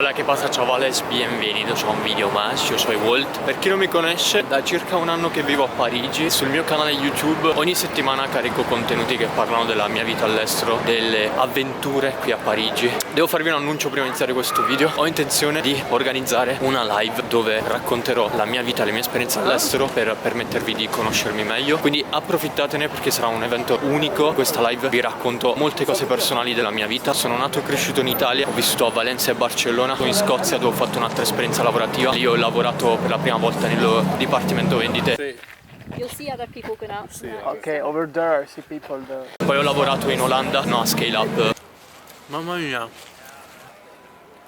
Hola, che pasa chavales? Bienvenidos a un video más, io sono Walt. Per chi non mi conosce, da circa un anno che vivo a Parigi. Sul mio canale YouTube ogni settimana carico contenuti che parlano della mia vita all'estero, delle avventure qui a Parigi. Devo farvi un annuncio prima di iniziare questo video. Ho intenzione di organizzare una live dove racconterò la mia vita, le mie esperienze all'estero per permettervi di conoscermi meglio. Quindi approfittatene perché sarà un evento unico. Questa live vi racconto molte cose personali della mia vita. Sono nato e cresciuto in Italia, ho vissuto a Valencia e Barcellona. In Scozia dove ho fatto un'altra esperienza lavorativa. Io ho lavorato per la prima volta nel dipartimento vendite. You'll see other people going out. Okay, over there I see people there. Poi ho lavorato in Olanda, no, a Scale Up. Mamma mia.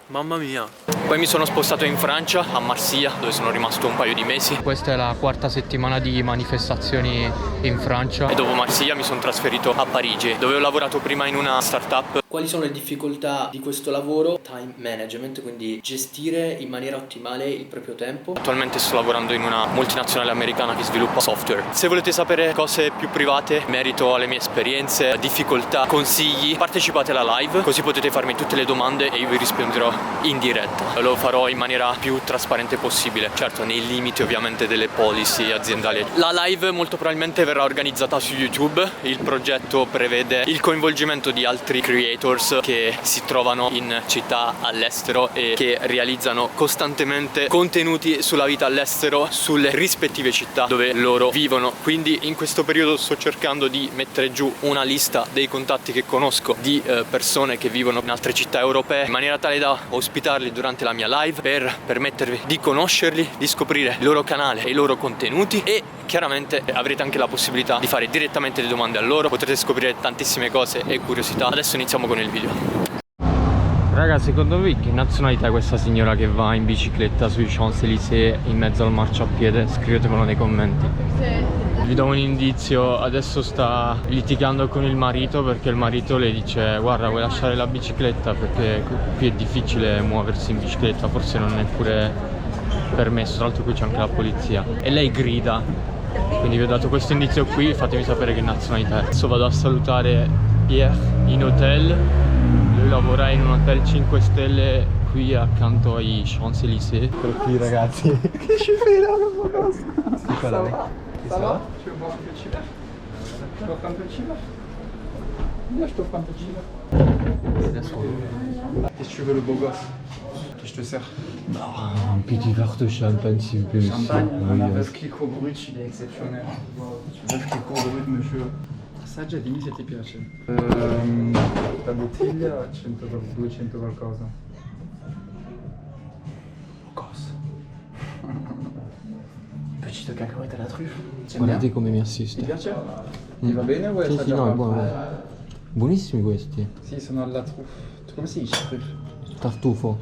Mamma mia. Poi mi sono spostato in Francia, a Marsiglia, dove sono rimasto un paio di mesi. Questa è la quarta settimana di manifestazioni in Francia. E dopo Marsiglia mi sono trasferito a Parigi, dove ho lavorato prima in una startup. Quali sono le difficoltà di questo lavoro? Time management, quindi gestire in maniera ottimale il proprio tempo. Attualmente sto lavorando in una multinazionale americana che sviluppa software. Se volete sapere cose più private, merito alle mie esperienze, difficoltà, consigli, partecipate alla live, così potete farmi tutte le domande e io vi risponderò in diretta. Lo farò in maniera più trasparente possibile, certo nei limiti ovviamente delle policy aziendali. La live molto probabilmente verrà organizzata su YouTube. Il progetto prevede il coinvolgimento di altri creator che si trovano in città all'estero e che realizzano costantemente contenuti sulla vita all'estero, sulle rispettive città dove loro vivono. Quindi in questo periodo sto cercando di mettere giù una lista dei contatti che conosco di persone che vivono in altre città europee, in maniera tale da ospitarli durante la mia live per permettervi di conoscerli, di scoprire il loro canale e i loro contenuti, e chiaramente avrete anche la possibilità di fare direttamente le domande a loro, potrete scoprire tantissime cose e curiosità. Adesso iniziamo con il video. Raga, secondo voi che nazionalità è questa signora che va in bicicletta sui Champs-Élysées in mezzo al marciapiede? Scrivetemelo nei commenti. Vi do un indizio, adesso sta litigando con il marito perché il marito le dice: guarda, vuoi lasciare la bicicletta perché qui è difficile muoversi in bicicletta, forse non è pure permesso, tra l'altro qui c'è anche la polizia. E lei grida, quindi vi ho dato questo indizio qui, fatemi sapere che nazionalità è. Adesso vado a salutare Pierre in hotel. Lui lavora in un hotel 5 stelle qui accanto ai Champs-Élysées. Eccolo qui ragazzi. Che schifera questa cosa. C'est quoi là, mec? Ça va? Tu veux boire un petit verre? Tu t'offres un petit verre? Viens, je t'offre un petit verre. Qu'est-ce que tu veux, le beau gosse? Je te sers. Un petit verre de champagne s'il vous plaît. Champagne, un bœuf Clicquot brut, il est exceptionnel. Bœuf Clicquot brut, monsieur. Assaggia e dimmi se ti piace. La bottiglia 200 qualcosa. Cosa? Petite cacahuète à la truffe. Guardate come mi assiste. Ti piace? Ti va bene o vuoi Sì, sì, no, è buono. Buonissimi questi. Sì, sono alla truffe. Come si dice truffe? Tartufo.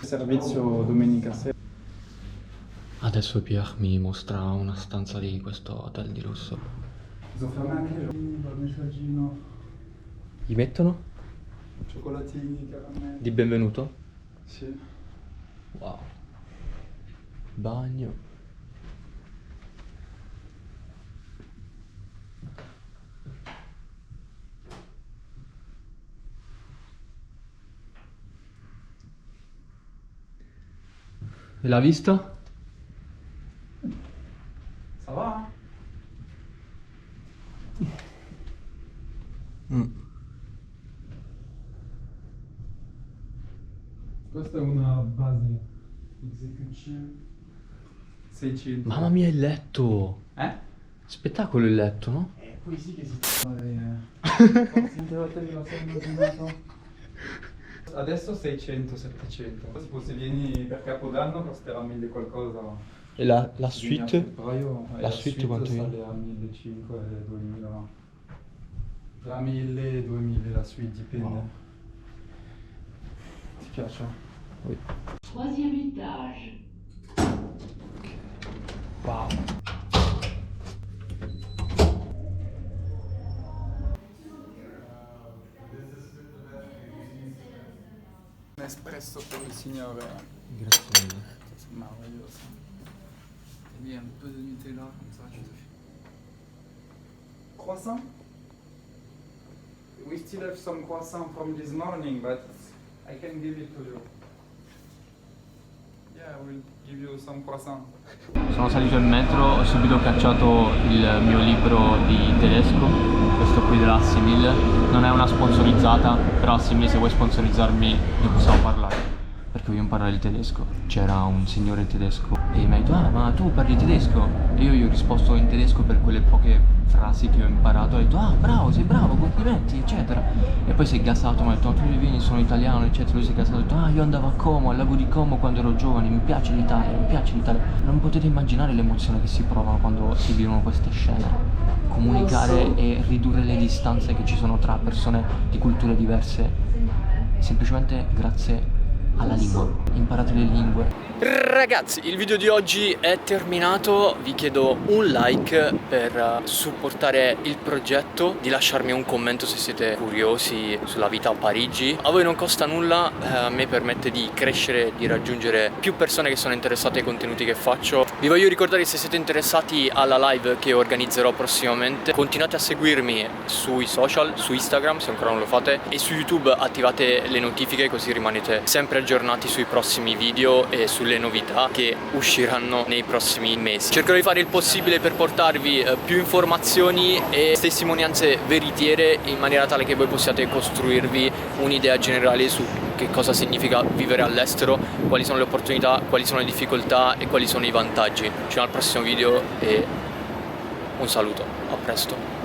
Servizio domenica sera. Adesso Pierre mi mostra una stanza di questo hotel di lusso. Sofferma anche il messaggino. Gli mettono? Cioccolatini, caramelli. Di benvenuto? Sì. Wow. Bagno. E la vista? Ça va? Questa è una base executive 600. Mamma mia, il letto! Spettacolo il letto, no? Poi sì che si Quante volte mi sono immaginato? Adesso 600-700. Tipo se vieni per Capodanno costerà 1000 qualcosa. E la Vieni a suite? febbraio, La suite quanto viene? sale a 1500 e 2000. Tra 1000 e 2000 la suite dipende. Wow. Ti piace? Oui. Troisième étage. Wow. Un espresso per il signore. Grazie mille. C'est merveilleux. Et bien un peu de Nutella comme ça tu te fais. Croissant? We still have some croissant from this morning, but I can give it to you. Yeah, I will give you some croissant. Sono salito in metro, ho subito cacciato il mio libro di tedesco, questo qui della Assimil. Non è una sponsorizzata, però Assimil, se vuoi sponsorizzarmi ne possiamo parlare, perché voglio imparare il tedesco. C'era un signore tedesco e mi ha detto: ah, ma tu parli tedesco? E io gli ho risposto in tedesco per quelle poche frasi che ho imparato. Ho detto: ah, bravo, sei bravo, complimenti, eccetera. E poi si è gassato, mi ha detto: tu vieni, sono italiano, eccetera. Lui si è gassato, ha detto: ah, io andavo a Como, al lago di Como quando ero giovane, mi piace l'Italia, mi piace l'Italia. Non potete immaginare l'emozione che si provano quando si vivono queste scene. Comunicare e ridurre le distanze che ci sono tra persone di culture diverse, semplicemente grazie alla lingua. Imparate le lingue. Ragazzi, il video di oggi è terminato. Vi chiedo un like per supportare il progetto, di lasciarmi un commento se siete curiosi sulla vita a Parigi. A voi non costa nulla, a me permette di crescere, di raggiungere più persone che sono interessate ai contenuti che faccio. Vi voglio ricordare, se siete interessati alla live che organizzerò prossimamente, continuate a seguirmi sui social, su Instagram se ancora non lo fate, e su YouTube attivate le notifiche, così rimanete sempre aggiornati sui prossimi video e sulle novità che usciranno nei prossimi mesi. Cercherò di fare il possibile per portarvi più informazioni e testimonianze veritiere, in maniera tale che voi possiate costruirvi un'idea generale su che cosa significa vivere all'estero, quali sono le opportunità, quali sono le difficoltà e quali sono i vantaggi. Ci vediamo al prossimo video e un saluto, a presto.